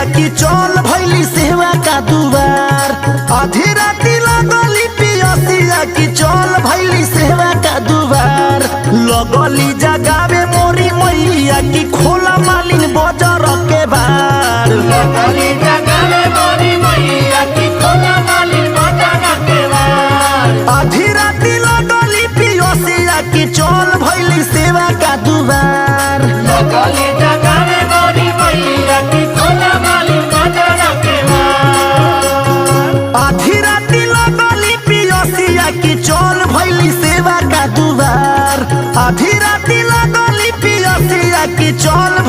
की चल भैली सेवा का दुआर। आधी राती लगली पियसिया की चल भैली सेवा का दुआर। लगली जगावे मोरी मैया की खोला मालिन बजर के बार। लगली जगावे मोरी मैया की खोला मालिन बजर के बार। आधी राती लगली पियसिया की चल भैली सेवा का दुआर। लगली जगावे मोरी मैया की खोला मालिन बजर के बार। आधी राती लगली पियसिया की चल भैली सेवा का दुआर। आधी राती लगली पियसिया की चल